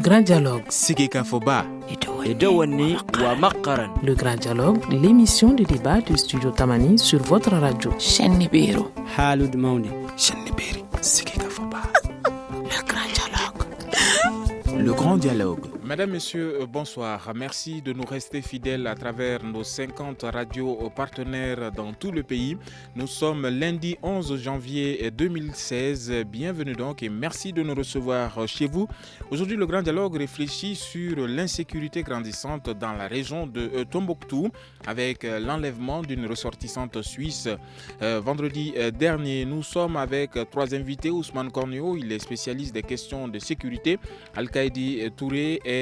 Grand Dialogue. Sigika Foba. Edouani wa Makaran. Le Grand Dialogue, l'émission de débat du Studio Tamani sur votre radio. Chennibiru. Halud Mauni. Chennibiri. Sigika Foba. Le Grand Dialogue. Le Grand Dialogue. Mesdames, Messieurs, bonsoir. Merci de nous rester fidèles à travers nos 50 radios partenaires dans tout le pays. Nous sommes lundi 11 janvier 2016. Bienvenue donc et merci de nous recevoir chez vous. Aujourd'hui, le Grand Dialogue réfléchit sur l'insécurité grandissante dans la région de Tombouctou avec l'enlèvement d'une ressortissante suisse. Vendredi dernier, nous sommes avec trois invités. Ousmane Kornio, il est spécialiste des questions de sécurité. Al-Kaïdi Touré est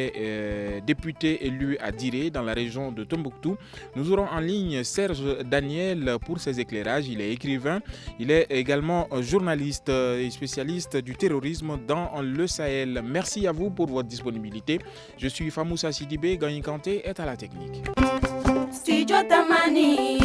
député élu à Diré dans la région de Tombouctou. Nous aurons en ligne Serge Daniel pour ses éclairages. Il est écrivain, il est également journaliste et spécialiste du terrorisme dans le Sahel. Merci à vous pour votre disponibilité. Je suis Famoussa Sidibé, Gagné Kanté est à la technique. Studio Tamani.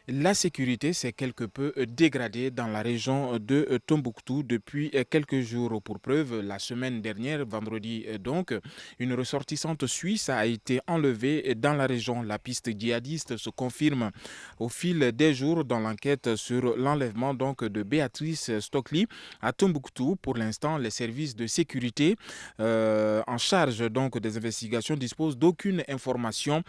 La sécurité s'est quelque peu dégradée dans la région de Tombouctou depuis quelques jours. Pour preuve, la semaine dernière, vendredi donc, une ressortissante suisse a été enlevée dans la région. La piste djihadiste se confirme au fil des jours dans l'enquête sur l'enlèvement donc de Béatrice Stockley à Tombouctou. Pour l'instant, les services de sécurité en charge donc des investigations disposent d'aucune information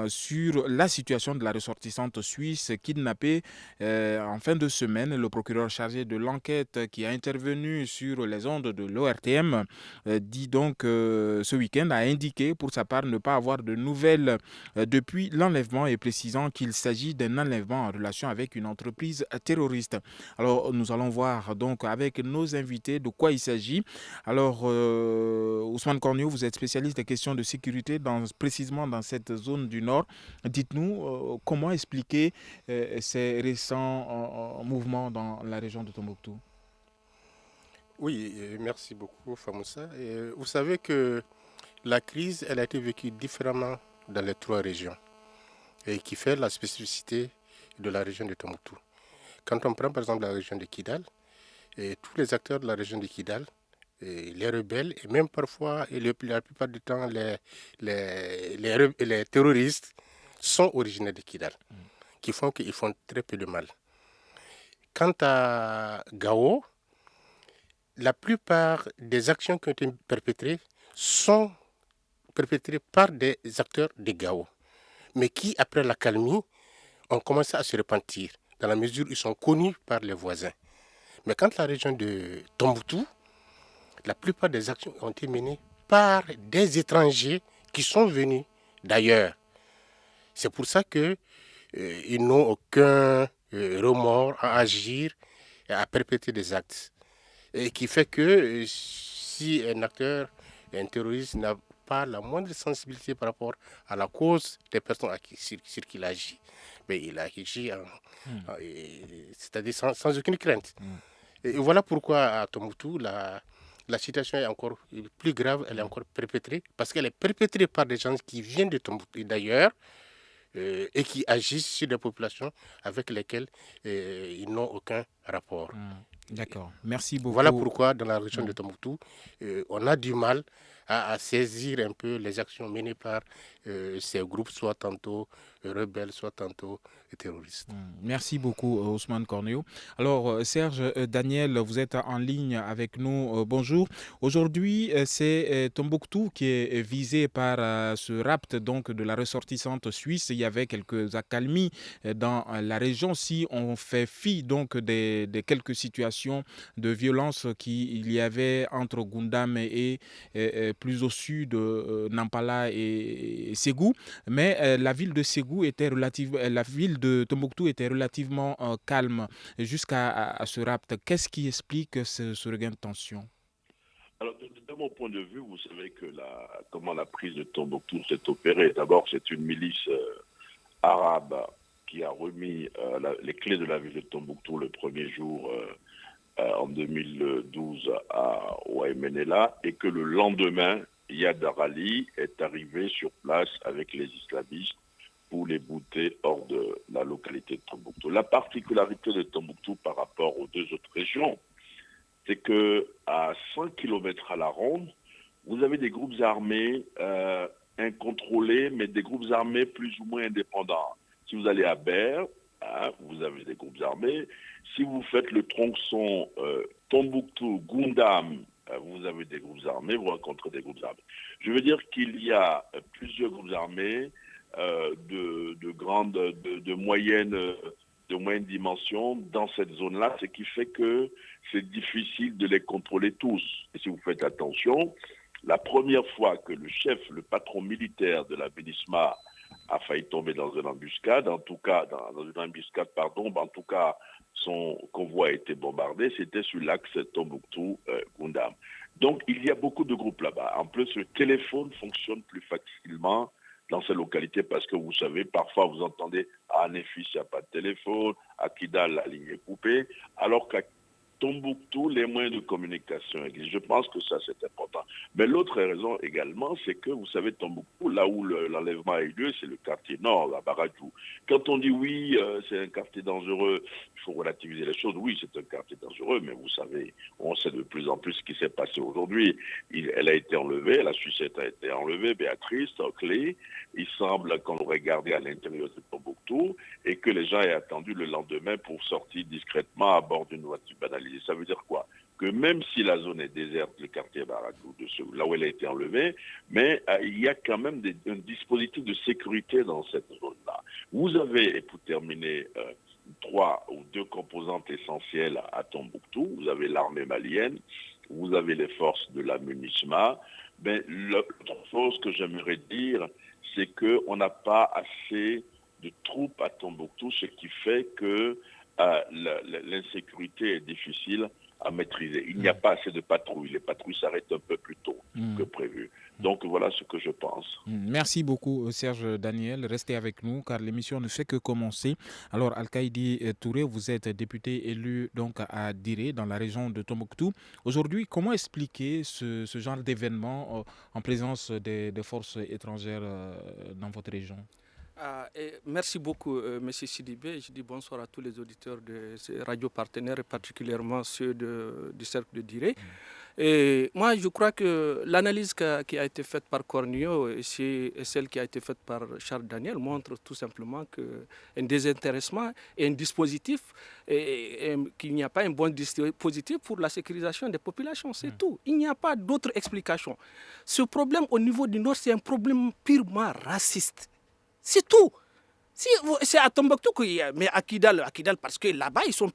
sur la situation de la ressortissante suisse kidnappé en fin de semaine. Le procureur chargé de l'enquête qui a intervenu sur les ondes de l'ORTM dit donc ce week-end a indiqué pour sa part ne pas avoir de nouvelles depuis l'enlèvement et précisant qu'il s'agit d'un enlèvement en relation avec une entreprise terroriste. Alors nous allons voir donc avec nos invités de quoi il s'agit. Alors Ousmane Kornio, vous êtes spécialiste des questions de sécurité précisément dans cette zone du Nord. Dites-nous comment expliquer ces récents mouvements dans la région de Tombouctou. Oui, merci beaucoup Famoussa. Vous savez que la crise, elle a été vécue différemment dans les trois régions et qui fait la spécificité de la région de Tombouctou. Quand on prend par exemple la région de Kidal, tous les acteurs de la région de Kidal, les rebelles et même parfois, et la plupart du temps, les terroristes sont originaires de Kidal. Qui font qu'ils font très peu de mal. Quant à Gao, la plupart des actions qui ont été perpétrées sont perpétrées par des acteurs de Gao, mais qui, après l'accalmie, ont commencé à se repentir, dans la mesure où ils sont connus par les voisins. Mais quant à la région de Tombouctou, la plupart des actions ont été menées par des étrangers qui sont venus d'ailleurs. C'est pour ça que ils n'ont aucun remords à agir et à perpétrer des actes. Et qui fait que si un acteur, un terroriste n'a pas la moindre sensibilité par rapport à la cause des personnes sur qui il agit, mais il agit c'est-à-dire sans aucune crainte. Et voilà pourquoi à Tombouctou, la situation est encore plus grave, elle est encore perpétrée, parce qu'elle est perpétrée par des gens qui viennent de Tombouctou d'ailleurs, et qui agissent sur des populations avec lesquelles ils n'ont aucun rapport. D'accord, merci beaucoup. Voilà pourquoi dans la région de Tombouctou, on a du mal à saisir un peu les actions menées par ces groupes, soit tantôt rebelles, soit tantôt terroristes. Merci beaucoup Ousmane Kornio. Alors Serge Daniel, vous êtes en ligne avec nous. Bonjour. Aujourd'hui, c'est Tombouctou qui est visé par ce rapt donc de la ressortissante suisse. Il y avait quelques accalmies dans la région. Si on fait fi donc des quelques situations de violence qu'il y avait entre Goundam et plus au sud Nampala et Ségou, mais la ville de Ségou était la ville de Tombouctou était relativement calme jusqu'à ce rapt. Qu'est-ce qui explique ce regain de tension? Alors, de mon point de vue, vous savez que comment la prise de Tombouctou s'est opérée. D'abord, c'est une milice arabe qui a remis les clés de la ville de Tombouctou le premier jour en 2012 au MNLA, et que le lendemain, Yad Arali est arrivé sur place avec les islamistes pour les bouter hors de la localité de Tombouctou. La particularité de Tombouctou par rapport aux deux autres régions, c'est qu'à 100 km à la ronde, vous avez des groupes armés incontrôlés, mais des groupes armés plus ou moins indépendants. Si vous allez à Ber, vous avez des groupes armés. Si vous faites le tronçon Tombouctou, Goundam, vous avez des groupes armés, vous rencontrez des groupes armés. Je veux dire qu'il y a plusieurs groupes armés de moyenne dimension dans cette zone-là, ce qui fait que c'est difficile de les contrôler tous. Et si vous faites attention, la première fois que le patron militaire de la MINUSMA a failli tomber dans une embuscade, en tout cas son convoi a été bombardé, c'était sur l'axe Tombouctou-Goundam. Donc il y a beaucoup de groupes là-bas. En plus, le téléphone fonctionne plus facilement dans ces localités parce que vous savez, parfois vous entendez à Néfis, il n'y a pas de téléphone, à Kidal, la ligne est coupée, alors qu'à Tombouctou, les moyens de communication existent. Je pense que ça, c'est important. Mais l'autre raison également, c'est que, vous savez, Tombouctou, là où l'enlèvement a eu lieu, c'est le quartier nord, à Baradjou. Quand on dit oui, c'est un quartier dangereux, il faut relativiser les choses. Oui, c'est un quartier dangereux, mais vous savez, on sait de plus en plus ce qui s'est passé aujourd'hui. Elle a été enlevée, la Sucette a été enlevée, Béatrice, clé. Il semble qu'on l'aurait gardée à l'intérieur de Tombouctou et que les gens aient attendu le lendemain pour sortir discrètement à bord d'une voiture banalisée. Ça veut dire quoi? Que même si la zone est déserte, le quartier Baradjou, là où elle a été enlevée, mais il y a quand même un dispositif de sécurité dans cette zone-là. Vous avez, et pour terminer, 3 ou 2 composantes essentielles à Tombouctou. Vous avez l'armée malienne, vous avez les forces de la MINUSMA. Mais l'autre chose que j'aimerais dire, c'est qu'on n'a pas assez de troupes à Tombouctou, ce qui fait que l'insécurité est difficile à maîtriser. Il n'y a pas assez de patrouilles. Les patrouilles s'arrêtent un peu plus tôt que prévu. Donc voilà ce que je pense. Merci beaucoup Serge Daniel. Restez avec nous car l'émission ne fait que commencer. Alors Alkaïdi Touré, vous êtes député élu donc à Diré dans la région de Tombouctou. Aujourd'hui, comment expliquer ce genre d'événement en présence des forces étrangères dans votre région? Merci beaucoup, M. Sidibé. Je dis bonsoir à tous les auditeurs de ces radios partenaires et particulièrement ceux du Cercle de Diré. Et moi, je crois que l'analyse qui a été faite par Cornio et celle qui a été faite par Charles Daniel montre tout simplement qu'un désintéressement et un dispositif, et qu'il n'y a pas un bon dispositif pour la sécurisation des populations, c'est tout. Il n'y a pas d'autre explication. Ce problème au niveau du Nord, c'est un problème purement raciste. C'est tout. C'est à Tombouctou, mais à Kidal, parce que là-bas, ils sont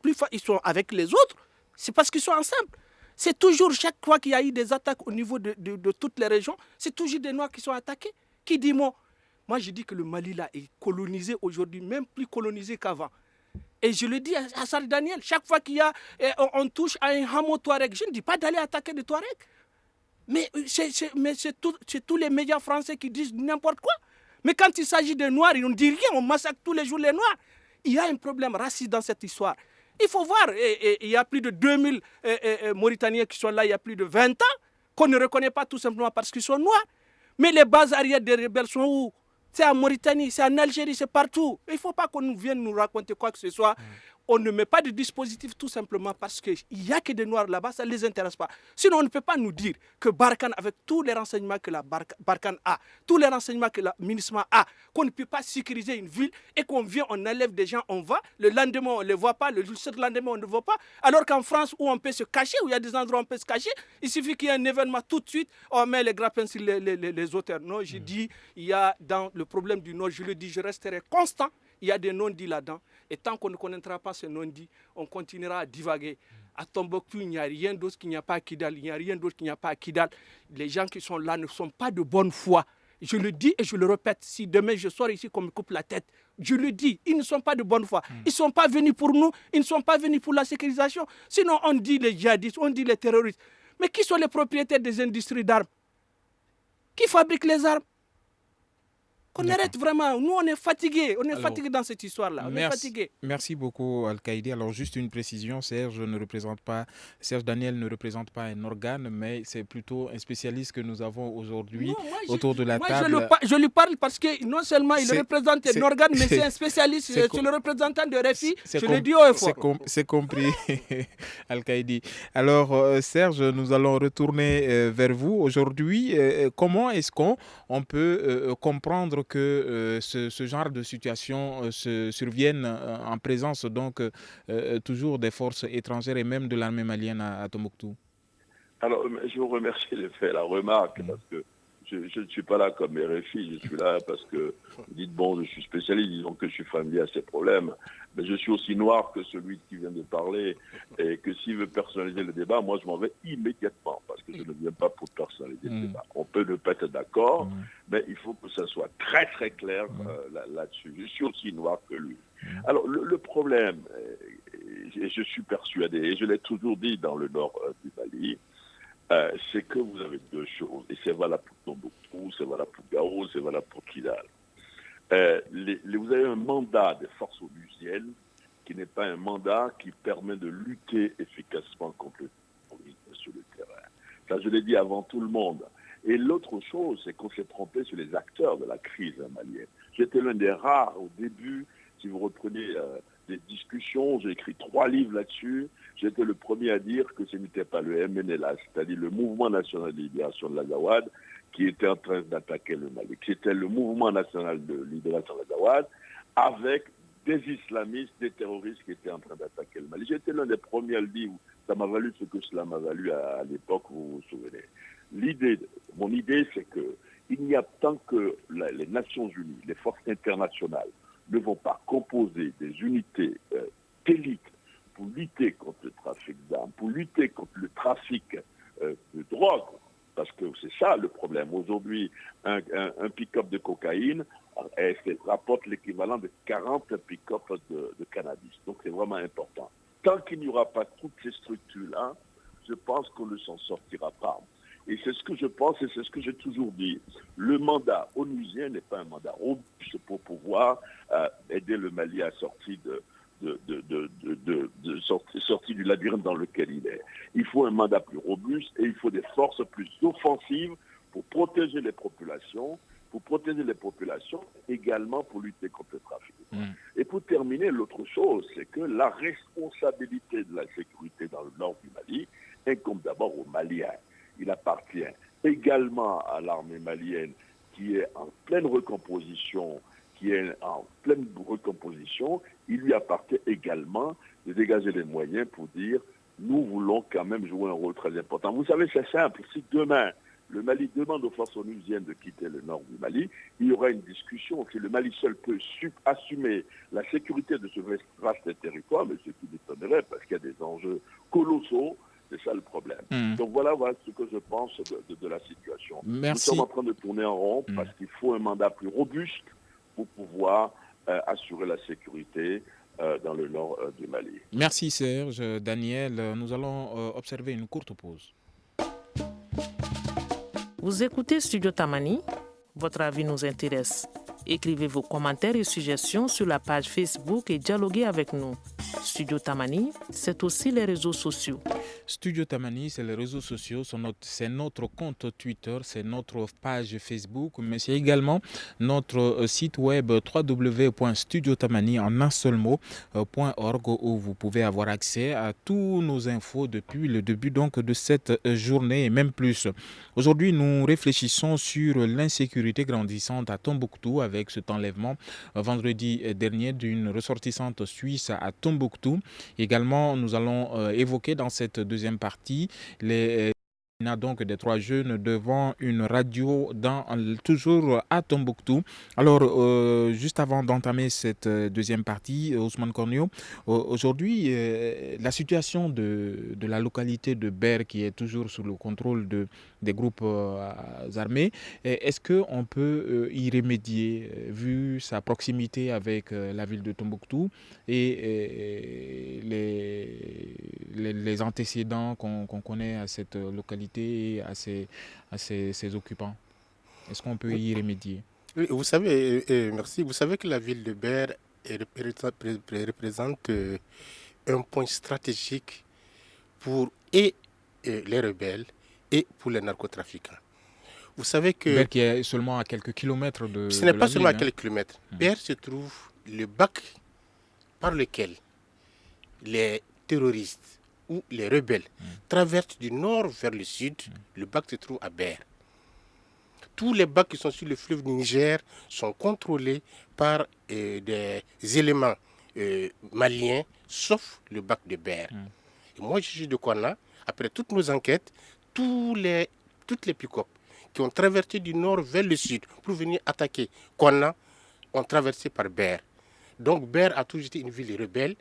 avec les autres. C'est parce qu'ils sont ensemble. C'est toujours, chaque fois qu'il y a eu des attaques au niveau de toutes les régions, c'est toujours des Noirs qui sont attaqués. Qui dit moi, je dis que le Mali là est colonisé aujourd'hui, même plus colonisé qu'avant. Et je le dis à Charles Daniel, chaque fois on touche à un hameau Touareg, je ne dis pas d'aller attaquer des Touaregs. Mais c'est tous les médias français qui disent n'importe quoi. Mais quand il s'agit des Noirs, ils ne disent rien, on massacre tous les jours les Noirs. Il y a un problème raciste dans cette histoire. Il faut voir, il y a plus de 2000 Mauritaniens qui sont là il y a plus de 20 ans, qu'on ne reconnaît pas tout simplement parce qu'ils sont noirs. Mais les bases arrières des rebelles sont où? C'est en Mauritanie, c'est en Algérie, c'est partout. Il ne faut pas qu'on vienne nous raconter quoi que ce soit. On ne met pas de dispositif tout simplement parce qu'il n'y a que des Noirs là-bas, ça ne les intéresse pas. Sinon, on ne peut pas nous dire que Barkhane, avec tous les renseignements que la Barkhane a, tous les renseignements que la MINUSMA a, qu'on ne peut pas sécuriser une ville et qu'on vient, on enlève des gens, on va, le lendemain, on ne les voit pas, le lendemain, on ne les voit pas. Alors qu'en France, où on peut se cacher, où il y a des endroits où on peut se cacher, il suffit qu'il y ait un événement tout de suite, on met les grappins sur les auteurs. Non, je dis, il y a dans le problème du Nord, je le dis, je resterai constant. Il y a des non-dits là-dedans. Et tant qu'on ne connaîtra pas ces non-dits, on continuera à divaguer. À Tombouctou, il n'y a rien d'autre qu'il n'y a pas à Kidal. Il n'y a rien d'autre qu'il n'y a pas à Kidal. Les gens qui sont là ne sont pas de bonne foi. Je le dis et je le répète. Si demain je sors ici qu'on me coupe la tête, je le dis, ils ne sont pas de bonne foi. Ils ne sont pas venus pour nous, ils ne sont pas venus pour la sécurisation. Sinon, on dit les djihadistes, on dit les terroristes. Mais qui sont les propriétaires des industries d'armes? Qui fabriquent les armes? Qu'on arrête vraiment. Nous, on est fatigués. On est fatigués dans cette histoire-là. On est fatigués. Merci beaucoup, Al-Kaïdi. Alors, juste une précision, Serge Daniel ne représente pas un organe, mais c'est plutôt un spécialiste que nous avons aujourd'hui autour de la table. Je lui parle parce que non seulement il représente un organe, mais c'est un spécialiste. C'est le représentant de RFI. Je le dis haut et fort. C'est compris, Al-Kaïdi. Alors, Serge, nous allons retourner vers vous. Aujourd'hui, comment est-ce qu'on peut comprendre que ce genre de situation survienne en présence donc toujours des forces étrangères et même de l'armée malienne à Tombouctou? Alors, je vous remercie de faire la remarque parce que je ne suis pas là comme RFI, je suis là parce que vous dites, bon, je suis spécialiste, disons que je suis familier à ces problèmes, mais je suis aussi noir que celui qui vient de parler et que s'il veut personnaliser le débat, moi je m'en vais immédiatement parce que je ne viens pas pour personnaliser le débat. On peut ne pas être d'accord, mais il faut que ça soit très très clair là-dessus. Je suis aussi noir que lui. Alors le problème, et je suis persuadé, et je l'ai toujours dit dans le nord du Mali, c'est que vous avez deux choses, et c'est valable pour Tombouctou, c'est valable pour Gao, c'est valable pour Kidal. Vous avez un mandat des forces onusiennes qui n'est pas un mandat qui permet de lutter efficacement contre le terrorisme sur le terrain. Ça, je l'ai dit avant tout le monde. Et l'autre chose, c'est qu'on s'est trompé sur les acteurs de la crise malienne. J'étais l'un des rares au début, si vous reprenez des discussions, j'ai écrit 3 livres là-dessus. J'étais le premier à dire que ce n'était pas le MNLA, c'est-à-dire le Mouvement National de Libération de l'Azawad, qui était en train d'attaquer le Mali. C'était le Mouvement National de Libération de l'Azawad avec des islamistes, des terroristes qui étaient en train d'attaquer le Mali. J'étais l'un des premiers à le dire. Ça m'a valu ce que cela m'a valu à l'époque, vous vous souvenez. Mon idée, c'est que il n'y a tant que les Nations Unies, les forces internationales, ne vont pas composer des unités d'élite pour lutter contre le trafic d'armes, pour lutter contre le trafic de drogue, parce que c'est ça le problème. Aujourd'hui, un pick-up de cocaïne rapporte l'équivalent de 40 pick-up de cannabis. Donc c'est vraiment important. Tant qu'il n'y aura pas toutes ces structures-là, je pense qu'on ne s'en sortira pas. Et c'est ce que je pense et c'est ce que j'ai toujours dit. Le mandat onusien n'est pas un mandat robuste pour pouvoir aider le Mali à sortir sortir du labyrinthe dans lequel il est. Il faut un mandat plus robuste et il faut des forces plus offensives pour protéger les populations, également pour lutter contre le trafic. Et pour terminer, l'autre chose, c'est que la responsabilité de la sécurité dans le nord du Mali incombe d'abord aux Maliens. Il appartient également à l'armée malienne qui est en pleine recomposition. Il lui appartient également de dégager les moyens pour dire nous voulons quand même jouer un rôle très important. Vous savez, c'est simple. Si demain, le Mali demande aux forces onusiennes de quitter le nord du Mali, il y aura une discussion. Si le Mali seul peut assumer la sécurité de ce vaste territoire, mais ce qui m'étonnerait parce qu'il y a des enjeux colossaux, c'est ça le problème. Donc voilà ce que je pense de la situation. Merci. Nous sommes en train de tourner en rond parce qu'il faut un mandat plus robuste pour pouvoir assurer la sécurité dans le nord du Mali. Merci Serge. Daniel, nous allons observer une courte pause. Vous écoutez Studio Tamani, votre avis nous intéresse. Écrivez vos commentaires et suggestions sur la page Facebook et dialoguez avec nous. Studio Tamani, c'est aussi les réseaux sociaux. Studio Tamani, c'est les réseaux sociaux, c'est notre compte Twitter, c'est notre page Facebook, mais c'est également notre site web www.studiotamani en un seul mot.org où vous pouvez avoir accès à tous nos infos depuis le début donc de cette journée et même plus. Aujourd'hui, nous réfléchissons sur l'insécurité grandissante à Tombouctou avec cet enlèvement vendredi dernier d'une ressortissante suisse à Tombouctou. Également, nous allons évoquer dans cette deuxième partie les donc des 3 jeunes devant une radio toujours à Tombouctou. Alors, juste avant d'entamer cette deuxième partie, Ousmane Kornio, aujourd'hui, la situation de la localité de Ber, qui est toujours sous le contrôle des groupes armés, est-ce qu'on peut y remédier, vu sa proximité avec la ville de Tombouctou et les antécédents qu'on connaît à cette localité et à ses occupants? Est-ce qu'on peut y remédier? Oui, vous savez, merci. Vous savez que la ville de Ber représente un point stratégique pour les rebelles et pour les narcotrafiquants. Vous savez que Ber qui est seulement à quelques kilomètres ce de n'est la pas ville, seulement à hein. quelques kilomètres. Ber se trouve le bac par lequel les terroristes ou les rebelles traversent du nord vers le sud. Le bac se trouve à Ber. Tous les bacs qui sont sur le fleuve du Niger sont contrôlés par des éléments maliens, sauf le bac de Ber. Et moi, je suis de Kouana. Après toutes nos enquêtes, toutes les pick-up qui ont traversé du nord vers le sud pour venir attaquer Kouana ont traversé par Ber. Donc Ber a toujours été une ville rebelle.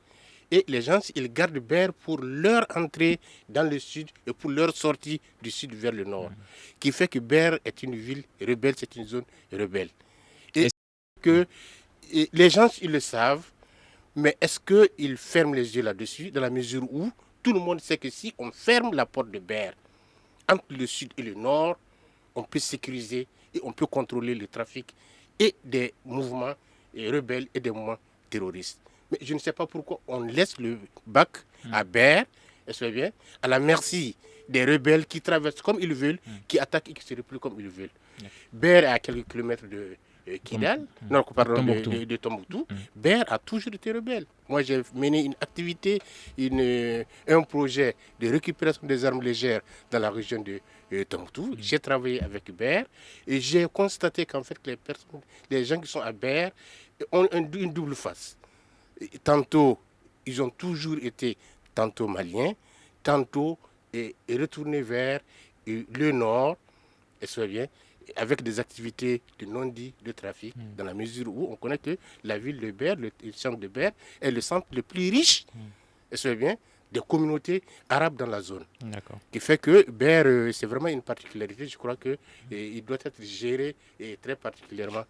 Et les gens, ils gardent Ber pour leur entrée dans le sud et pour leur sortie du sud vers le nord. Qui fait que Ber est une ville rebelle, c'est une zone rebelle. Et que les gens, ils le savent, mais est-ce qu'ils ferment les yeux là-dessus, dans la mesure où tout le monde sait que si on ferme la porte de Ber, entre le sud et le nord, on peut sécuriser et on peut contrôler le trafic et des mouvements rebelles et des mouvements terroristes. Mais je ne sais pas pourquoi on laisse le bac à Ber, bien, à la merci des rebelles qui traversent comme ils veulent, qui attaquent et qui se replient comme ils veulent. Ber est à quelques kilomètres de Kidal, non, pardon, de Tombouctou. Ber a toujours été rebelle. Moi, j'ai mené une activité, un projet de récupération des armes légères dans la région de Tombouctou. J'ai travaillé avec Ber et j'ai constaté qu'en fait, les gens qui sont à Ber ont une double face. Tantôt, ils ont toujours été tantôt maliens, tantôt retournés vers le nord, bien, avec des activités de non-dit de trafic, dans la mesure où on connaît que la ville de Ber, le centre de Ber, est le centre le plus riche, bien, des communautés arabes dans la zone. D'accord. Qui fait que Ber, c'est vraiment une particularité. Je crois qu'il doit être géré très particulièrement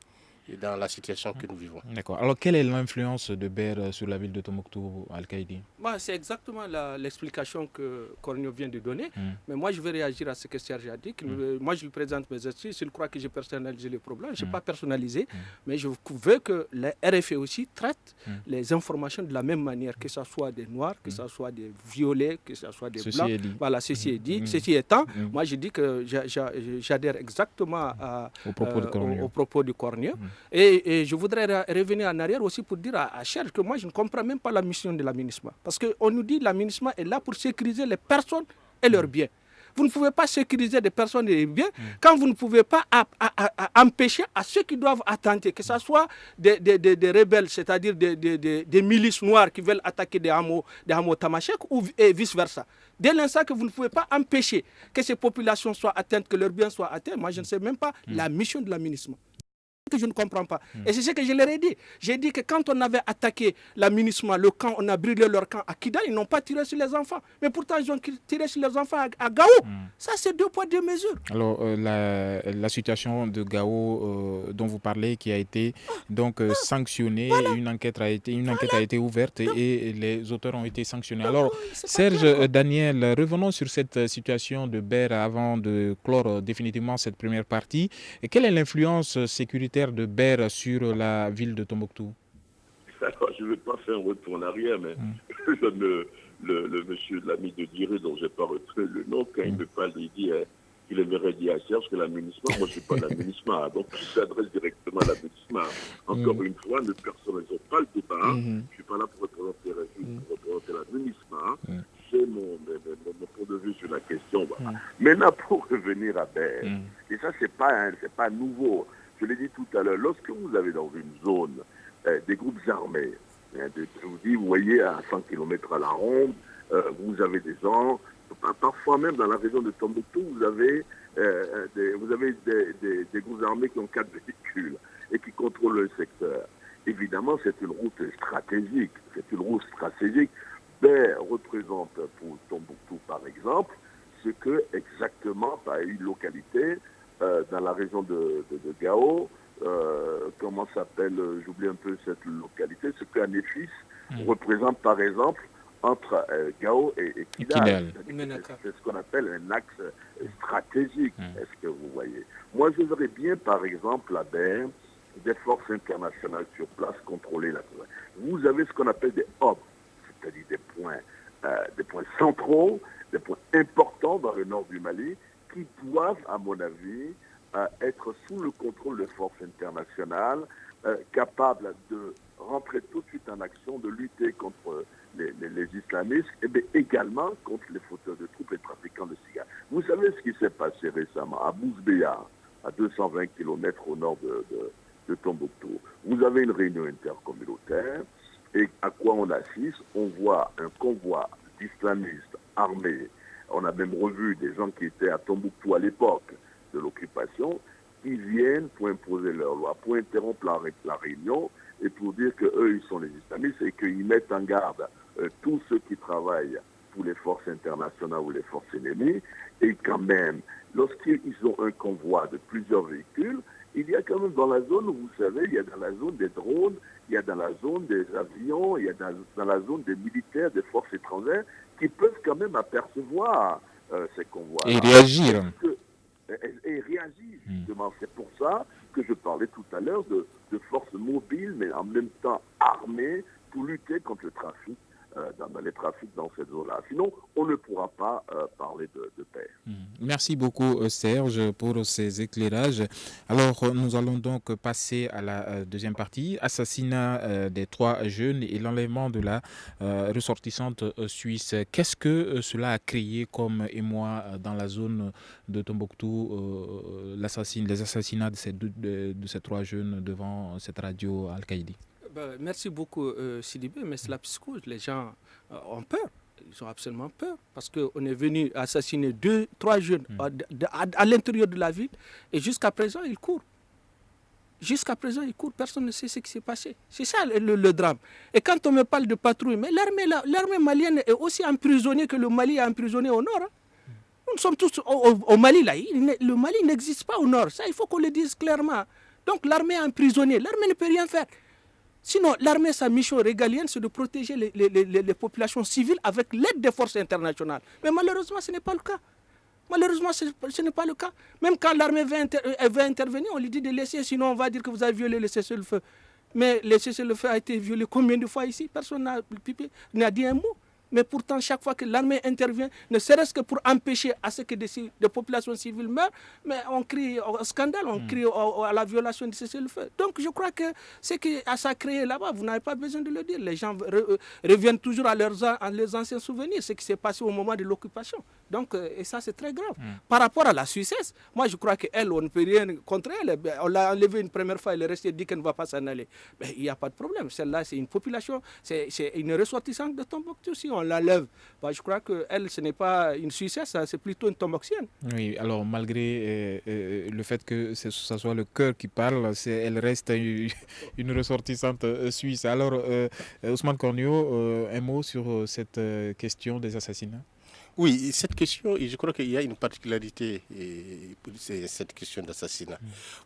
dans la situation que nous vivons. D'accord. Alors, quelle est l'influence de Ber sur la ville de Tombouctou, Al-Kaïdi? C'est exactement l'explication que Cornio vient de donner. Mais moi, je vais réagir à ce que Serge a dit. Moi, je lui présente mes astuces. Il croit que j'ai personnalisé le problème. Je n'ai pas personnalisé. Mais je veux que la RFI aussi traite les informations de la même manière, que ce soit des Noirs, que ce soit des violets, que ce soit des Blancs. Voilà, ceci est dit. Ceci étant, moi, je dis que j'adhère exactement au propos du Cornio. Et je voudrais revenir en arrière aussi pour dire à Serge que moi, je ne comprends même pas la mission de la MINUSMA. Parce qu'on nous dit que la MINUSMA est là pour sécuriser les personnes et leurs biens. Vous ne pouvez pas sécuriser des personnes et des biens quand vous ne pouvez pas empêcher à ceux qui doivent attenter, que ce soit des rebelles, c'est-à-dire des milices noires qui veulent attaquer des hameaux tamashek et vice-versa. Dès l'instant que vous ne pouvez pas empêcher que ces populations soient atteintes, que leurs biens soient atteints, moi je ne sais même pas la mission de la MINUSMA. Que je ne comprends pas. Et c'est ce que je leur ai dit. J'ai dit que quand on avait attaqué la MINUSMA, le camp, on a brûlé leur camp à Kidal, ils n'ont pas tiré sur les enfants. Mais pourtant, ils ont tiré sur les enfants à Gao. Ça, c'est 2 poids 2 mesures. Alors, la situation de Gao dont vous parlez, qui a été donc sanctionnée, une enquête a été ouverte et les auteurs ont été sanctionnés. Alors, Serge, Daniel, revenons sur cette situation de Ber avant de clore définitivement cette première partie. Et quelle est l'influence sécuritaire de Ber sur la ville de Tombouctou? Alors, je ne vais pas faire un retour en arrière, mais le monsieur, l'ami de Diré, dont je n'ai pas retenu le nom, quand il me parle, il dit qu'il aimerait dire à Serge que la MINUSMA, moi je ne suis pas la MINUSMA, donc je s'adresse directement à la MINUSMA. Encore une fois, ne personnalisons pas le débat, je ne suis pas là pour représenter la MINUSMA, c'est mon point de vue sur la question. Voilà. Maintenant, pour revenir à Ber, et ça c'est pas nouveau. Je l'ai dit tout à l'heure, lorsque vous avez dans une zone des groupes armés, vous voyez à 100 km à la ronde, vous avez des gens, parfois même dans la région de Tombouctou, vous avez des groupes armés qui ont 4 véhicules et qui contrôlent le secteur. Évidemment, c'est une route stratégique. Ber représente pour Tombouctou, par exemple, ce que exactement, par une localité, dans la région de Gao, comment s'appelle, j'oublie un peu cette localité, ce qu'un Néfis représente par exemple entre Gao et Kidal. C'est ce qu'on appelle un axe stratégique, est-ce que vous voyez? Moi je verrais bien par exemple à Ber des forces internationales sur place contrôler la zone. Vous avez ce qu'on appelle des hubs, c'est-à-dire des points centraux, des points importants dans le nord du Mali, qui doivent, à mon avis, être sous le contrôle de forces internationales, capables de rentrer tout de suite en action, de lutter contre les islamistes, et également contre les fauteurs de troupes et trafiquants de cigares. Vous savez ce qui s'est passé récemment à Bouzbéa, à 220 km au nord de Tombouctou. Vous avez une réunion intercommunautaire, et à quoi on assiste? On voit un convoi d'islamistes armés. On a même revu des gens qui étaient à Tombouctou à l'époque de l'occupation, qui viennent pour imposer leur loi, pour interrompre la réunion et pour dire qu'eux, ils sont les islamistes et qu'ils mettent en garde tous ceux qui travaillent pour les forces internationales ou les forces ennemies. Et quand même, lorsqu'ils ont un convoi de plusieurs véhicules, il y a quand même dans la zone, vous savez, il y a dans la zone des drones, il y a dans la zone des avions, il y a dans la zone des militaires, des forces étrangères, qui peuvent quand même apercevoir ces convois. Et réagir. Et réagir, justement. C'est pour ça que je parlais tout à l'heure de forces mobiles, mais en même temps armées, pour lutter contre le trafic, les trafics dans cette zone-là. Sinon, on ne pourra pas parler de paix. Merci beaucoup, Serge, pour ces éclairages. Alors, nous allons donc passer à la deuxième partie. Assassinat des 3 jeunes et l'enlèvement de la ressortissante suisse. Qu'est-ce que cela a créé comme émoi dans la zone de Tombouctou, les assassinats de ces 3 jeunes devant cette radio Al-Qaïdi? Merci beaucoup, Sidibé, mais c'est la psychose. Les gens ont peur. Ils ont absolument peur parce qu'on est venu assassiner 2-3 jeunes à l'intérieur de la ville et jusqu'à présent, ils courent. Jusqu'à présent, ils courent. Personne ne sait ce qui s'est passé. C'est ça le drame. Et quand on me parle de patrouille, mais l'armée malienne est aussi emprisonnée que le Mali est emprisonné au nord. Hein. Nous sommes tous au Mali, là. Le Mali n'existe pas au nord. Ça, il faut qu'on le dise clairement. Donc l'armée est emprisonnée. L'armée ne peut rien faire. Sinon, l'armée, sa mission régalienne, c'est de protéger les populations civiles avec l'aide des forces internationales. Mais malheureusement, ce n'est pas le cas. Malheureusement, ce n'est pas le cas. Même quand l'armée veut intervenir, on lui dit de laisser, sinon on va dire que vous avez violé le cessez-le-feu. Mais le cessez-le-feu a été violé combien de fois ici? Personne n'a dit un mot. Mais pourtant, chaque fois que l'armée intervient, ne serait-ce que pour empêcher à ce que des populations civiles meurent, mais on crie au scandale, on crie à la violation du cessez-le-feu. Donc je crois que ce que ça a créé là-bas, vous n'avez pas besoin de le dire. Les gens reviennent toujours à leurs anciens souvenirs, ce qui s'est passé au moment de l'occupation. Donc, et ça, c'est très grave. Par rapport à la Suissesse, moi, je crois qu'elle, on ne peut rien contre elle. On l'a enlevée une première fois, elle est restée, dit qu'elle ne va pas s'en aller. Mais il n'y a pas de problème. Celle-là, c'est une population, c'est une ressortissante de Tombouctou. Si on l'enlève, je crois qu'elle, ce n'est pas une Suissesse, c'est plutôt une Tombouctienne. Oui, alors malgré le fait que ce soit le cœur qui parle, elle reste une ressortissante suisse. Alors, Ousmane Cornio, un mot sur cette question des assassinats? Oui, cette question, je crois qu'il y a une particularité pour cette question d'assassinat.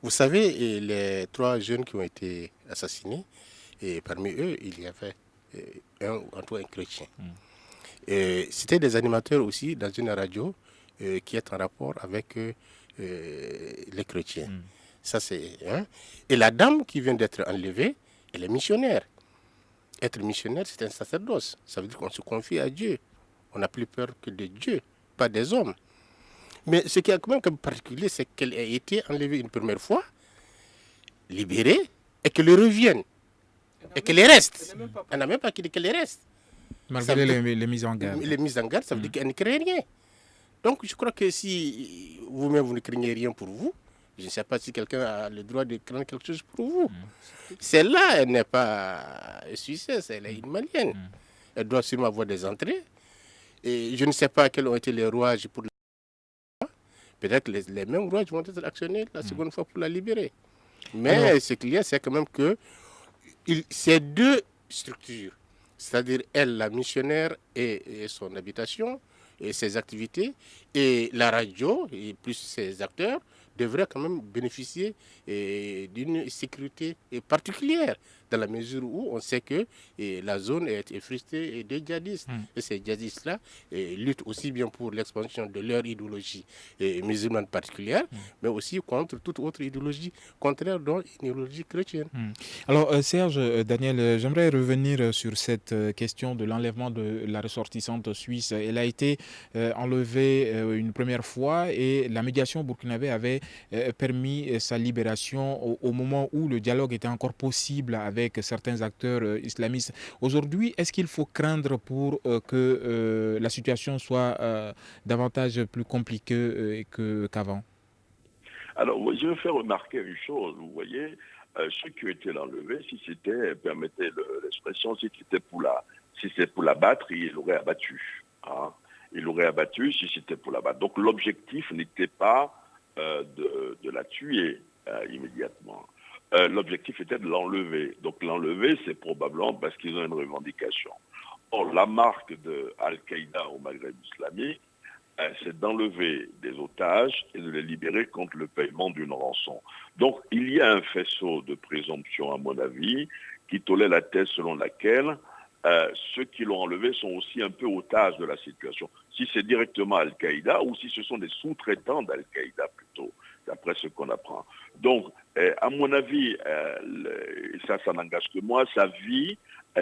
Vous savez, les 3 jeunes qui ont été assassinés, et parmi eux, il y avait un chrétien. C'était des animateurs aussi dans une radio qui est en rapport avec les chrétiens. Ça, c'est Et la dame qui vient d'être enlevée, elle est missionnaire. Être missionnaire, c'est un sacerdoce. Ça veut dire qu'on se confie à Dieu. On n'a plus peur que de Dieu, pas des hommes. Mais ce qui est quand même comme particulier, c'est qu'elle a été enlevée une première fois, libérée, et qu'elle revienne. Et qu'elle reste. Elle n'a même pas quitté qu'elle reste. Malgré les mises en garde. Les mises en garde, ça veut dire qu'elle ne crée rien. Donc je crois que si vous-même vous ne craignez rien pour vous, je ne sais pas si quelqu'un a le droit de craindre quelque chose pour vous. Celle-là, elle n'est pas suissesse, elle est une malienne. Elle doit sûrement avoir des entrées. Et je ne sais pas quels ont été les rouages pour la... Peut-être que les mêmes rouages vont être actionnés la seconde fois pour la libérer. Mais ce qu'il y a, c'est quand même que ces 2 structures, c'est-à-dire elle, la missionnaire et son habitation, et ses activités, et la radio, et plus ses acteurs, devraient quand même bénéficier d'une sécurité particulière. dans la mesure où on sait que la zone est effritée des djihadistes. Et ces djihadistes-là luttent aussi bien pour l'expansion de leur idéologie musulmane particulière, mais aussi contre toute autre idéologie contraire, dont une idéologie chrétienne. Alors, Serge, Daniel, j'aimerais revenir sur cette question de l'enlèvement de la ressortissante suisse. Elle a été enlevée une première fois et la médiation burkinabé avait permis sa libération au moment où le dialogue était encore possible avec certains acteurs islamistes. Aujourd'hui, est-ce qu'il faut craindre pour que la situation soit davantage plus compliquée qu'avant? Alors, je vais faire remarquer une chose. Vous voyez, ceux qui ont été enlevés, si c'était, permettez l'expression, si c'était pour la battre, il l'aurait abattu. Hein. Il l'aurait abattu si c'était pour la battre. Donc l'objectif n'était pas de la tuer immédiatement. L'objectif était de l'enlever. Donc l'enlever, c'est probablement parce qu'ils ont une revendication. Or, la marque de Al-Qaïda au Maghreb islamique, c'est d'enlever des otages et de les libérer contre le paiement d'une rançon. Donc, il y a un faisceau de présomption, à mon avis, qui tolère la thèse selon laquelle ceux qui l'ont enlevé sont aussi un peu otages de la situation. Si c'est directement Al-Qaïda ou si ce sont des sous-traitants d'Al-Qaïda plutôt, d'après ce qu'on apprend. Donc, à mon avis, ça n'engage que moi, sa vie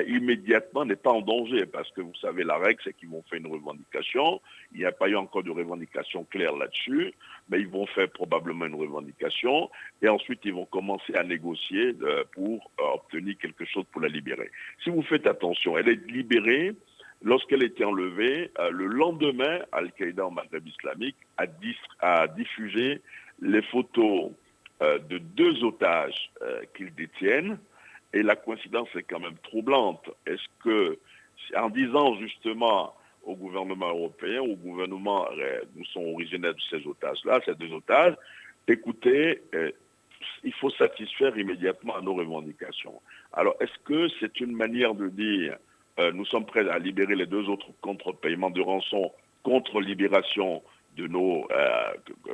immédiatement n'est pas en danger parce que vous savez, la règle, c'est qu'ils vont faire une revendication. Il n'y a pas eu encore de revendication claire là-dessus, mais ils vont faire probablement une revendication et ensuite ils vont commencer à négocier pour obtenir quelque chose pour la libérer. Si vous faites attention, elle est libérée lorsqu'elle était enlevée. Le lendemain, Al-Qaïda au Maghreb islamique a diffusé les photos de 2 otages qu'ils détiennent. Et la coïncidence est quand même troublante. Est-ce que, en disant justement au gouvernement européen, au gouvernement, nous sommes originaires de ces otages-là, ces 2 otages, écoutez, il faut satisfaire immédiatement à nos revendications. Alors, est-ce que c'est une manière de dire, nous sommes prêts à libérer les 2 autres contre paiement de rançon, contre libération de nos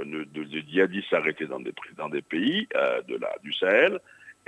de djihadistes arrêtés dans des pays du Sahel,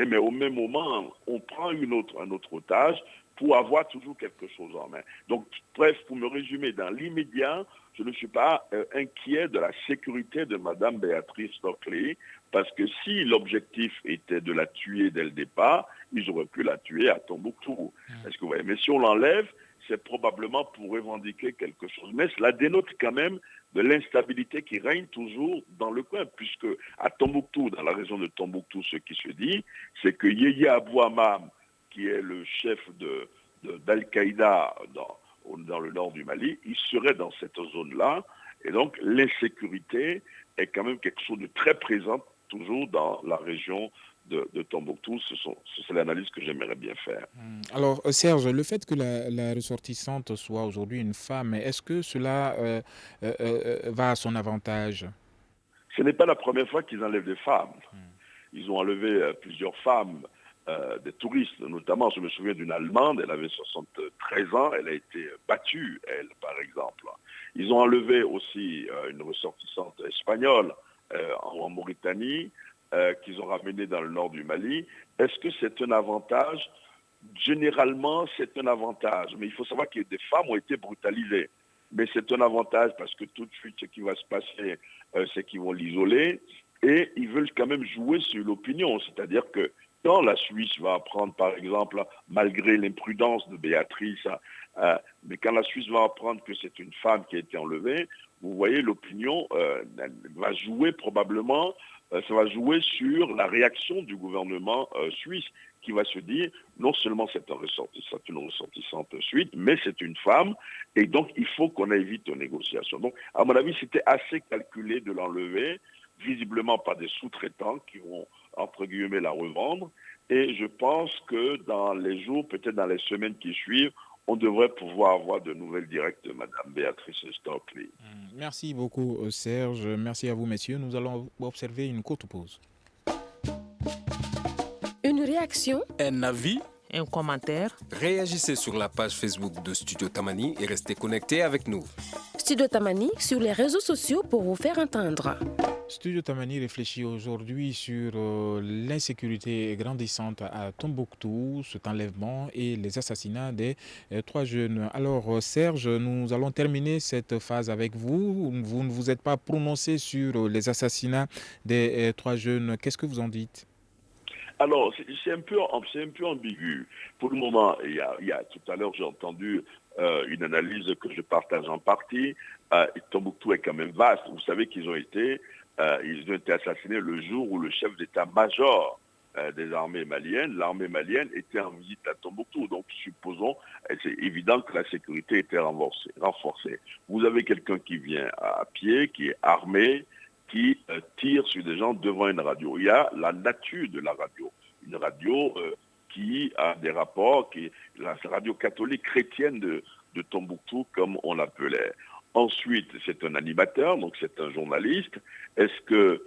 mais au même moment, on prend un autre otage pour avoir toujours quelque chose en main. Donc, bref, pour me résumer, dans l'immédiat, je ne suis pas inquiet de la sécurité de Mme Béatrice Stockley, parce que si l'objectif était de la tuer dès le départ, ils auraient pu la tuer à Tombouctou. Est-ce que vous voyez? Mais si on l'enlève, c'est probablement pour revendiquer quelque chose. Mais cela dénote quand même de l'instabilité qui règne toujours dans le coin, puisque à Tombouctou, dans la région de Tombouctou, ce qui se dit, c'est que Yehya Abou Hammam, qui est le chef d'Al-Qaïda dans le nord du Mali, il serait dans cette zone-là, et donc l'insécurité est quand même quelque chose de très présent toujours dans la région de Tombouctou. C'est l'analyse que j'aimerais bien faire. Alors, Serge, le fait que la ressortissante soit aujourd'hui une femme, est-ce que cela va à son avantage? Ce n'est pas la première fois qu'ils enlèvent des femmes. Ils ont enlevé plusieurs femmes, des touristes, notamment, je me souviens d'une Allemande, elle avait 73 ans, elle a été battue, elle, par exemple. Ils ont enlevé aussi une ressortissante espagnole en Mauritanie, qu'ils ont ramené dans le nord du Mali. Est-ce que c'est un avantage? Généralement, c'est un avantage. Mais il faut savoir que des femmes ont été brutalisées. Mais c'est un avantage parce que tout de suite, ce qui va se passer, c'est qu'ils vont l'isoler. Et ils veulent quand même jouer sur l'opinion. C'est-à-dire que quand la Suisse va apprendre, par exemple, malgré l'imprudence de Béatrice, mais quand la Suisse va apprendre que c'est une femme qui a été enlevée, vous voyez, l'opinion va jouer probablement... ça va jouer sur la réaction du gouvernement suisse qui va se dire non seulement c'est une ressortissante suisse, mais c'est une femme et donc il faut qu'on évite aux négociations. Donc à mon avis, c'était assez calculé de l'enlever, visiblement par des sous-traitants qui vont entre guillemets la revendre et je pense que dans les jours, peut-être dans les semaines qui suivent, on devrait pouvoir avoir de nouvelles directes de Mme Béatrice Stockley. Merci beaucoup, Serge. Merci à vous, messieurs. Nous allons observer une courte pause. Une réaction, un avis, un commentaire. Réagissez sur la page Facebook de Studio Tamani et restez connectés avec nous. Studio Tamani sur les réseaux sociaux pour vous faire entendre. Studio Tamani réfléchit aujourd'hui sur l'insécurité grandissante à Tombouctou, cet enlèvement et les assassinats des trois jeunes. Alors Serge, nous allons terminer cette phase avec vous. Vous ne vous êtes pas prononcé sur les assassinats des trois jeunes. Qu'est-ce que vous en dites? Alors, c'est un peu ambigu. Pour le moment, tout à l'heure, j'ai entendu une analyse que je partage en partie. Tombouctou est quand même vaste. Vous savez qu'ils ont été assassinés le jour où le chef d'état-major des armées maliennes, l'armée malienne était en visite à Tombouctou. Donc, supposons, c'est évident que la sécurité était renforcée. Vous avez quelqu'un qui vient à pied, qui est armé, qui tire sur des gens devant une radio. Il y a la nature de la radio. Une radio qui a des rapports, la radio catholique chrétienne de Tombouctou, comme on l'appelait. Ensuite, c'est un animateur, donc c'est un journaliste. Est-ce que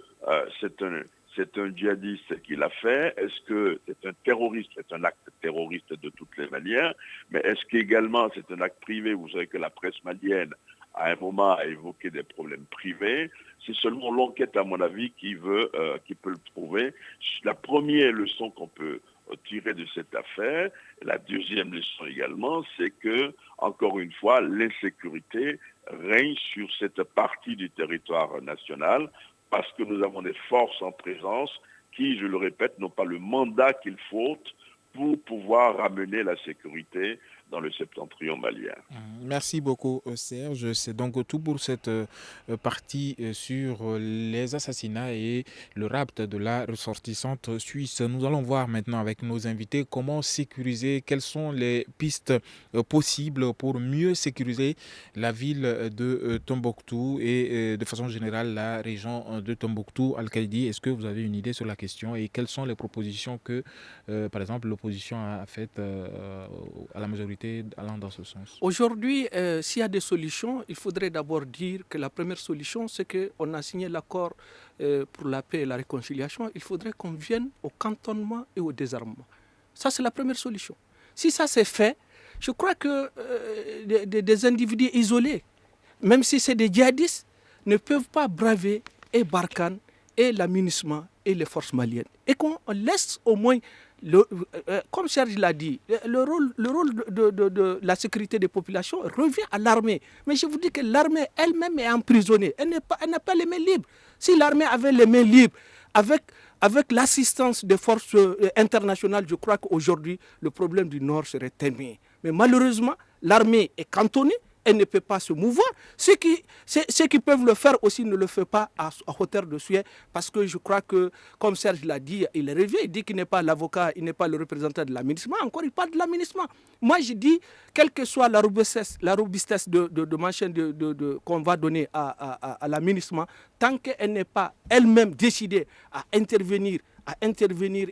c'est un djihadiste qui l'a fait? Est-ce que c'est un terroriste? C'est un acte terroriste de toutes les manières. Mais est-ce qu'également c'est un acte privé? Vous savez que la presse malienne, à un moment, a évoqué des problèmes privés. C'est seulement l'enquête, à mon avis, qui peut le prouver. La première leçon qu'on peut tirer de cette affaire, la deuxième leçon également, c'est que, encore une fois, l'insécurité règne sur cette partie du territoire national parce que nous avons des forces en présence qui, je le répète, n'ont pas le mandat qu'il faut pour pouvoir ramener la sécurité dans le septentrion malien. Merci beaucoup Serge. C'est donc tout pour cette partie sur les assassinats et le rapt de la ressortissante suisse. Nous allons voir maintenant avec nos invités comment sécuriser, quelles sont les pistes possibles pour mieux sécuriser la ville de Tombouctou et de façon générale la région de Tombouctou. Al-Kaïdi, est-ce que vous avez une idée sur la question et quelles sont les propositions que, par exemple, l'opposition a faites à la majorité allant dans ce sens? Aujourd'hui, s'il y a des solutions, il faudrait d'abord dire que la première solution, c'est qu'on a signé l'accord pour la paix et la réconciliation. Il faudrait qu'on vienne au cantonnement et au désarmement. Ça, c'est la première solution. Si ça c'est fait, je crois que des individus isolés, même si c'est des djihadistes, ne peuvent pas braver et Barkhane et l'amunissement et les forces maliennes. Et qu'on laisse au moins, comme Serge l'a dit, le rôle de la sécurité des populations revient à l'armée. Mais je vous dis que l'armée elle-même est emprisonnée. Elle n'a pas les mains libres. Si l'armée avait les mains libres, avec l'assistance des forces internationales, je crois qu'aujourd'hui, le problème du Nord serait terminé. Mais malheureusement, l'armée est cantonnée. Elle ne peut pas se mouvoir. Ceux qui peuvent le faire aussi ne le font pas à hauteur de souhait parce que je crois que, comme Serge l'a dit, il revient, il dit qu'il n'est pas l'avocat, il n'est pas le représentant de l'aménagement. Encore, il parle de l'aménagement. Moi, je dis, quelle que soit la robustesse de machin qu'on va donner à l'aménagement, tant qu'elle n'est pas elle-même décidée à intervenir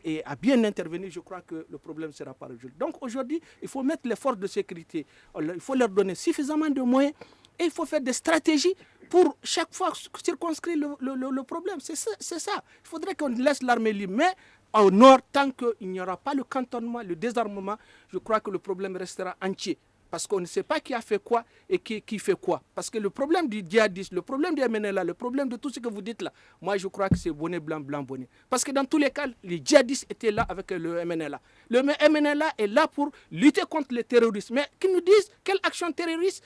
et à bien intervenir, je crois que le problème ne sera pas résolu. Donc aujourd'hui, il faut mettre les forces de sécurité, il faut leur donner suffisamment de moyens et il faut faire des stratégies pour chaque fois circonscrire le problème. C'est ça. Il faudrait qu'on laisse l'armée libre. Mais au nord, tant qu'il n'y aura pas le cantonnement, le désarmement, je crois que le problème restera entier. Parce qu'on ne sait pas qui a fait quoi et qui fait quoi. Parce que le problème du djihadisme, le problème du MNLA, le problème de tout ce que vous dites là, moi je crois que c'est bonnet blanc, blanc, bonnet. Parce que dans tous les cas, les djihadistes étaient là avec le MNLA. Le MNLA est là pour lutter contre les terroristes. Mais qu'ils nous disent quelle action terroriste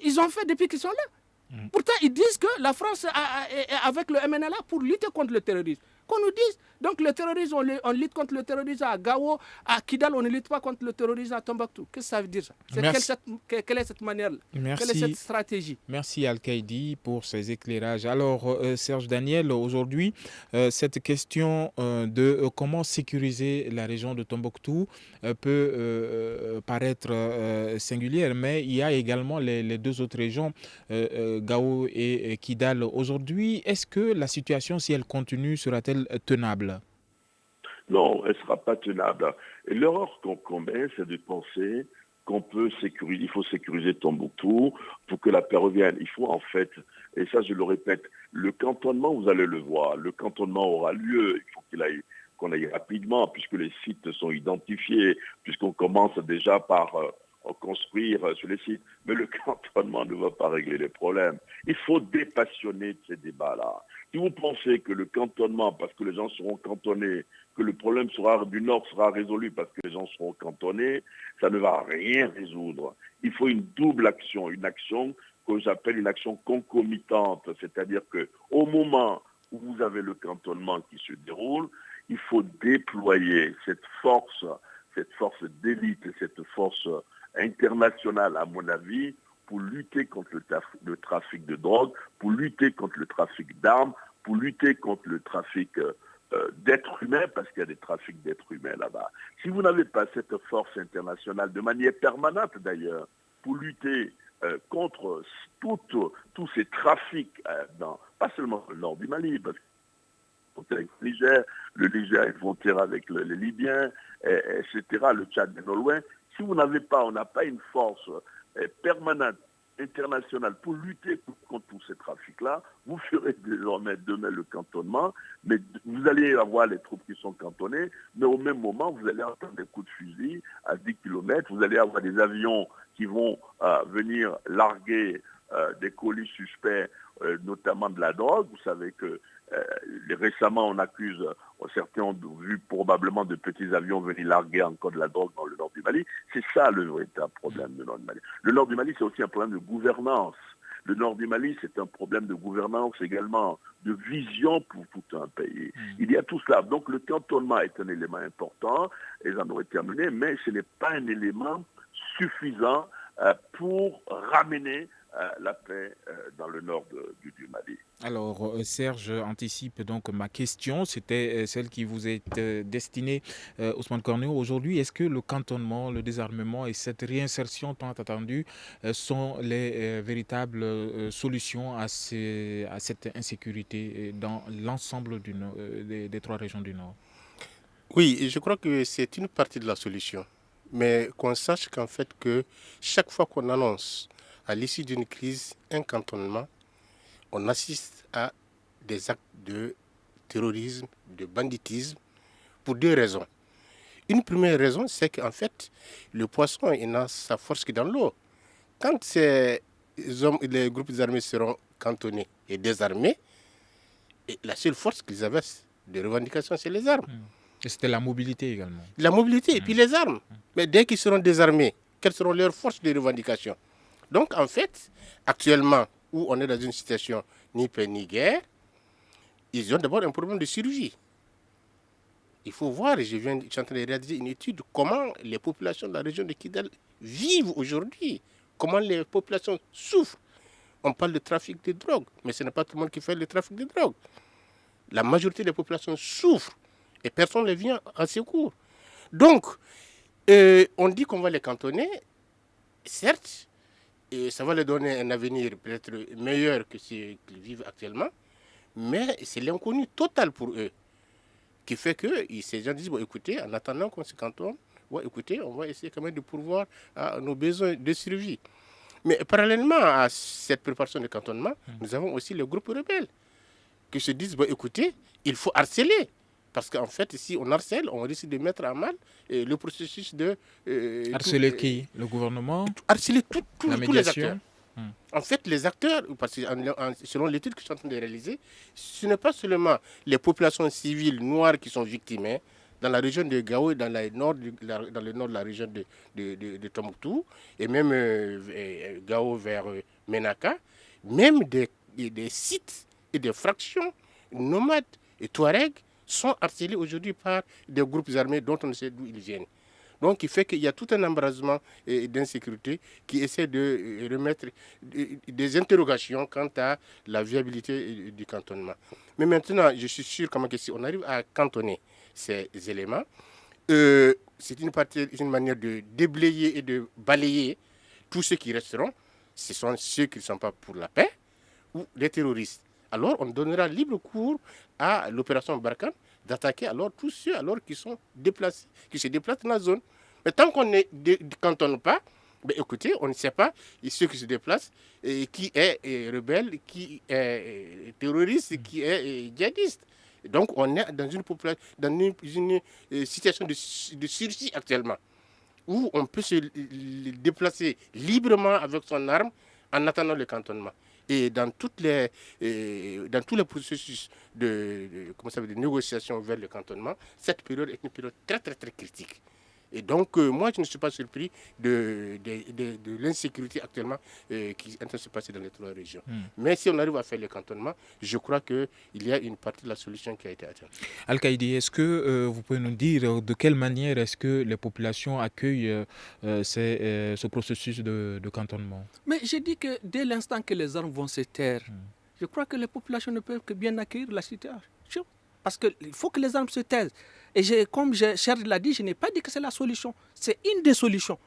ils ont fait depuis qu'ils sont là. Pourtant, ils disent que la France est avec le MNLA pour lutter contre le terrorisme. Qu'on nous dise, donc le terrorisme, on lutte contre le terrorisme à Gao, à Kidal, on ne lutte pas contre le terrorisme à Tombouctou. Qu'est-ce que ça veut dire ça? Quelle est cette manière-là? Quelle est cette stratégie? Merci Al-Kaïdi pour ces éclairages. Alors Serge Daniel, aujourd'hui, cette question de comment sécuriser la région de Tombouctou peut paraître singulière, mais il y a également les deux autres régions, Gao et Kidal. Aujourd'hui, est-ce que la situation, si elle continue, sera-t-elle tenable? Non, elle ne sera pas tenable. Et l'erreur qu'on commet, c'est de penser qu'on peut sécuriser, il faut sécuriser Tombouctou pour que la paix revienne. Il faut en fait, et ça je le répète, le cantonnement, vous allez le voir, le cantonnement aura lieu, il faut qu'on aille rapidement, puisque les sites sont identifiés, puisqu'on commence déjà par construire sur les sites. Mais le cantonnement ne va pas régler les problèmes. Il faut dépassionner ces débats-là. Si vous pensez que le cantonnement, parce que les gens seront cantonnés, que le problème du Nord sera résolu parce que les gens seront cantonnés, ça ne va rien résoudre. Il faut une double action, une action que j'appelle une action concomitante, c'est-à-dire qu'au moment où vous avez le cantonnement qui se déroule, il faut déployer cette force d'élite, cette force internationale, à mon avis, pour lutter contre le trafic de drogue, pour lutter contre le trafic d'armes, pour lutter contre le trafic d'êtres humains, parce qu'il y a des trafics d'êtres humains là-bas. Si vous n'avez pas cette force internationale, de manière permanente d'ailleurs, pour lutter contre tous ces trafics, pas seulement dans le nord du Mali, parce que le Niger est frontière avec les Libyens, etc., le Tchad est non loin. Si vous n'avez pas, on n'a pas une force permanente internationale pour lutter contre tous ces trafics-là, vous ferez désormais demain le cantonnement, mais vous allez avoir les troupes qui sont cantonnées, mais au même moment, vous allez entendre des coups de fusil à 10 km, vous allez avoir des avions qui vont venir larguer des colis suspects, notamment de la drogue. Vous savez que récemment, on accuse, certains ont vu probablement de petits avions venir larguer encore de la drogue dans le nord du Mali. C'est ça le véritable problème du nord du Mali. Le nord du Mali, c'est aussi un problème de gouvernance. Le nord du Mali, c'est un problème de gouvernance également, de vision pour tout un pays. Il y a tout cela. Donc le cantonnement est un élément important, et j'en aurais terminé, mais ce n'est pas un élément suffisant pour ramener la paix dans le nord du Mali. Alors, Serge anticipe donc ma question. C'était celle qui vous est destinée, Ousmane Cornéo. Aujourd'hui, est-ce que le cantonnement, le désarmement et cette réinsertion tant attendue sont les véritables solutions à cette insécurité dans l'ensemble des trois régions du Nord? Oui, je crois que c'est une partie de la solution. Mais qu'on sache qu'en fait, que chaque fois qu'on annonce à l'issue d'une crise un cantonnement, on assiste à des actes de terrorisme, de banditisme, pour deux raisons. Une première raison, c'est qu'en fait, le poisson il n'a sa force que dans l'eau. Quand les groupes armés seront cantonnés et désarmés, et la seule force qu'ils avaient de revendication, c'est les armes. Et c'était la mobilité également. La mobilité et puis les armes. Mais dès qu'ils seront désarmés, quelles seront leurs forces de revendication? Donc en fait, actuellement, où on est dans une situation ni paix ni guerre, ils ont d'abord un problème de survie. Il faut voir, je suis en train de réaliser une étude, comment les populations de la région de Kidal vivent aujourd'hui, comment les populations souffrent. On parle de trafic de drogue, mais ce n'est pas tout le monde qui fait le trafic de drogue. La majorité des populations souffrent et personne ne vient en secours. Donc, on dit qu'on va les cantonner, certes, et ça va leur donner un avenir peut-être meilleur que ce qu'ils vivent actuellement, mais c'est l'inconnu total pour eux qui fait que ces gens disent, bon, écoutez, en attendant qu'on se cantonne, bon, écoutez, on va essayer quand même de pourvoir à nos besoins de survie. Mais parallèlement à cette préparation de cantonnement, nous avons aussi les groupes rebelles qui se disent, bon, écoutez, il faut harceler. Parce qu'en fait, si on harcèle, on risque de mettre à mal le processus de... harceler qui? Le gouvernement? Harceler tous les acteurs. Hmm. En fait, les acteurs, parce que selon l'étude que je suis en train de réaliser, ce n'est pas seulement les populations civiles noires qui sont victimes. Dans la région de Gao, dans le nord de la région de Tombouctou, et même Gao vers Menaka, même des sites et des fractions nomades et touaregs sont harcelés aujourd'hui par des groupes armés dont on ne sait d'où ils viennent. Donc, il fait qu'il y a tout un embrasement d'insécurité qui essaie de remettre des interrogations quant à la viabilité du cantonnement. Mais maintenant, je suis sûr que si on arrive à cantonner ces éléments, c'est une manière de déblayer et de balayer tous ceux qui resteront. Ce sont ceux qui ne sont pas pour la paix ou les terroristes. Alors, on donnera libre cours à l'opération Barkhane d'attaquer alors tous ceux qui sont déplacés, qui se déplacent dans la zone. Mais tant qu'on ne cantonne pas, ben écoutez, on ne sait pas ceux qui se déplacent, qui est rebelle, qui est terroriste, qui est djihadiste. Donc on est dans une situation de sursis actuellement, où on peut se déplacer librement avec son arme en attendant le cantonnement. Et dans tous les processus de négociation vers le cantonnement, cette période est une période très très très critique. Et donc, moi, je ne suis pas surpris de l'insécurité actuellement qui est en train de se passer dans les 3 régions. Mais si on arrive à faire le cantonnement, je crois qu'il y a une partie de la solution qui a été atteinte. Al-Kaïdi, est-ce que vous pouvez nous dire de quelle manière est-ce que les populations accueillent ce processus de cantonnement? Mais j'ai dit que dès l'instant que les armes vont se taire, je crois que les populations ne peuvent que bien accueillir la situation. Parce qu'il faut que les armes se taisent. Et comme Serge l'a dit, je n'ai pas dit que c'est la solution. C'est une des solutions.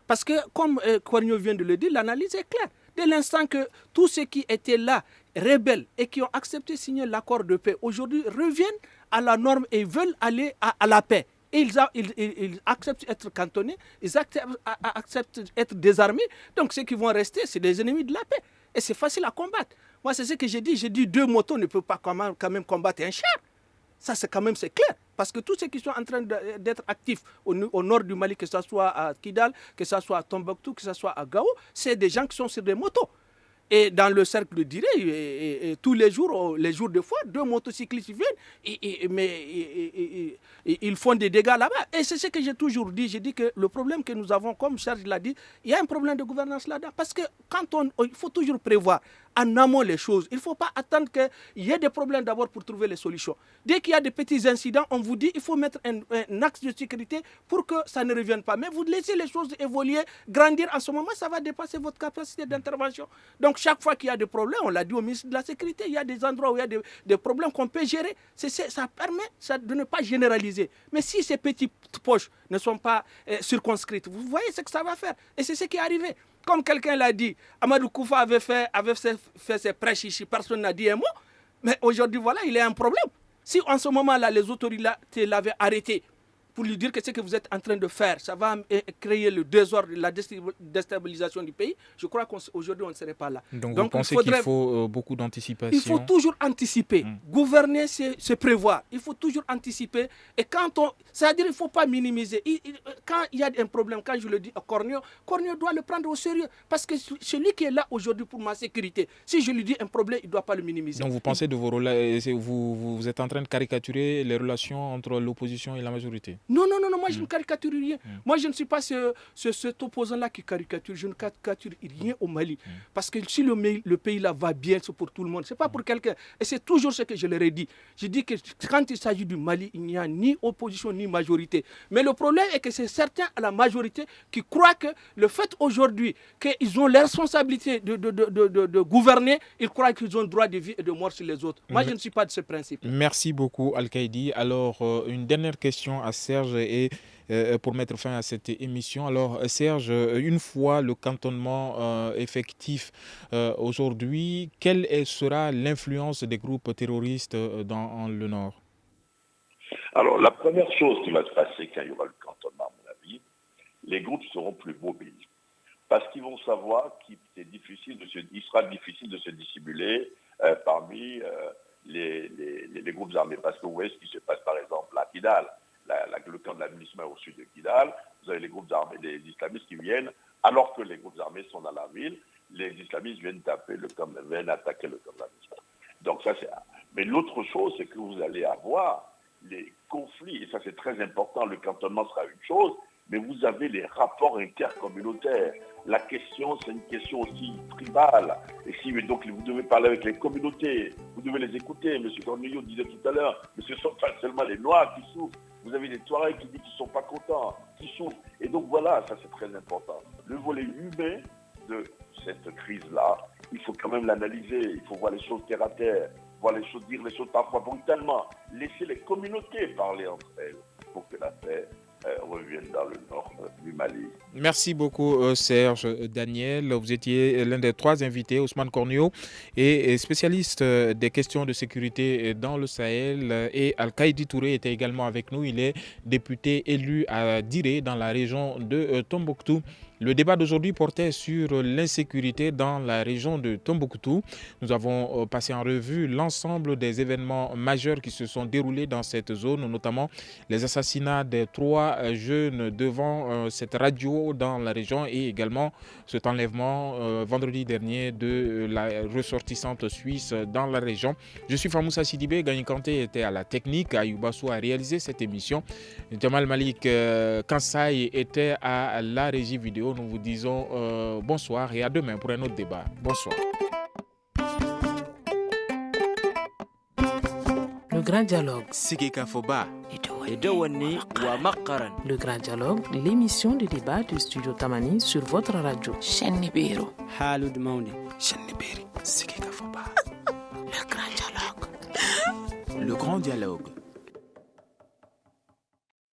Parce que, comme Cornio vient de le dire, l'analyse est claire. Dès l'instant que tous ceux qui étaient là, rebelles, et qui ont accepté de signer l'accord de paix, aujourd'hui reviennent à la norme et veulent aller à la paix. Et ils acceptent d'être cantonnés, ils acceptent d'être désarmés. Donc ceux qui vont rester, c'est des ennemis de la paix. Et c'est facile à combattre. Moi, c'est ce que j'ai dit. J'ai dit 2 motos ne peuvent pas quand même combattre un char. Ça, c'est clair. Parce que tous ceux qui sont en train d'être actifs au nord du Mali, que ce soit à Kidal, que ce soit à Tombouctou, que ce soit à Gao, c'est des gens qui sont sur des motos. Et dans le cercle de Diré, et tous les jours de fois, 2 motocyclistes viennent, mais ils font des dégâts là-bas. Et c'est ce que j'ai toujours dit. J'ai dit que le problème que nous avons, comme Serge l'a dit, il y a un problème de gouvernance là-dedans. Parce que il faut toujours prévoir en amont les choses. Il ne faut pas attendre qu'il y ait des problèmes d'abord pour trouver les solutions. Dès qu'il y a des petits incidents, on vous dit qu'il faut mettre un axe de sécurité pour que ça ne revienne pas. Mais vous laissez les choses évoluer, grandir. En ce moment, ça va dépasser votre capacité d'intervention. Donc, chaque fois qu'il y a des problèmes, on l'a dit au ministre de la Sécurité, il y a des endroits où il y a des problèmes qu'on peut gérer. Ça permet de ne pas généraliser. Mais si ces petites poches ne sont pas circonscrites, vous voyez ce que ça va faire. Et c'est ce qui est arrivé. Comme quelqu'un l'a dit, Amadou Koufa avait fait ses prêches ici, personne n'a dit un mot. Mais aujourd'hui, voilà, il y a un problème. Si en ce moment-là, les autorités l'avaient arrêté pour lui dire que ce que vous êtes en train de faire, ça va créer le désordre, la déstabilisation du pays, je crois qu'aujourd'hui, on ne serait pas là. Donc vous pensez qu'il faut beaucoup d'anticipation? Il faut toujours anticiper. Gouverner, c'est prévoir. Il faut toujours anticiper. Et c'est-à-dire qu'il ne faut pas minimiser. Quand il y a un problème, quand je le dis à Cornio doit le prendre au sérieux. Parce que celui qui est là aujourd'hui pour ma sécurité, si je lui dis un problème, il ne doit pas le minimiser. Donc vous pensez de vos vous êtes en train de caricaturer les relations entre l'opposition et la majorité? Non, moi je ne caricature rien. Moi je ne suis pas cet opposant-là qui caricature. Je ne caricature rien au Mali. Parce que si le pays là va bien, c'est pour tout le monde. Ce n'est pas pour quelqu'un. Et c'est toujours ce que je leur ai dit. Je dis que quand il s'agit du Mali, il n'y a ni opposition ni majorité. Mais le problème est que c'est certains à la majorité qui croient que le fait aujourd'hui qu'ils ont la responsabilité de gouverner, ils croient qu'ils ont le droit de vie et de mort sur les autres. Moi je ne suis pas de ce principe. Merci beaucoup Al-Kaïdi. Alors une dernière question à Serge et pour mettre fin à cette émission. Alors Serge, une fois le cantonnement effectif aujourd'hui, quelle sera l'influence des groupes terroristes dans le Nord? Alors la première chose qui va se passer quand il y aura le cantonnement, à mon avis, les groupes seront plus mobiles. Parce qu'ils vont savoir qu'il sera difficile de se dissimuler parmi les groupes armés. Parce que vous voyez ce qui se passe par exemple à Kidal. Le camp de l'administration est au sud de Kidal, vous avez les groupes armés, les islamistes qui viennent, alors que les groupes armés sont dans la ville, les islamistes viennent attaquer le camp de l'administration. Donc ça c'est... Mais l'autre chose, c'est que vous allez avoir les conflits, et ça c'est très important, le cantonnement sera une chose, mais vous avez les rapports intercommunautaires. La question, c'est une question aussi tribale. Et donc vous devez parler avec les communautés, vous devez les écouter. M. Cornillo disait tout à l'heure, mais ce ne sont pas seulement les Noirs qui souffrent. Vous avez des Touaregs qui disent qu'ils ne sont pas contents, qui souffrent. Et donc voilà, ça c'est très important. Le volet humain de cette crise-là, il faut quand même l'analyser, il faut voir les choses terre à terre, dire les choses parfois brutalement, laisser les communautés parler entre elles pour que la paix reviennent dans le nord du Mali. Merci beaucoup Serge Daniel. Vous étiez l'un des 3 invités, Ousmane Cornio, et spécialiste des questions de sécurité dans le Sahel. Et Al-Kaïdi Touré était également avec nous. Il est député élu à Diré dans la région de Tombouctou Le débat d'aujourd'hui portait sur l'insécurité dans la région de Tombouctou. Nous avons passé en revue l'ensemble des événements majeurs qui se sont déroulés dans cette zone, notamment les assassinats des 3 jeunes devant cette radio dans la région et également cet enlèvement vendredi dernier de la ressortissante suisse dans la région. Je suis Famoussa Sidibé, Gagné Kanté était à la technique, Ayoubassou a réalisé cette émission, Jamal Malik Kansai était à la régie vidéo. Nous vous disons bonsoir et à demain pour un autre débat. Bonsoir. Le Grand Dialogue. Sigika Foba. Edouani wa Makaran. Le Grand Dialogue, l'émission de débat du Studio Tamani sur votre radio. Shenibiro. Halud Maundi. Shenibiri. Sigika Foba. Le Grand Dialogue. Le Grand Dialogue.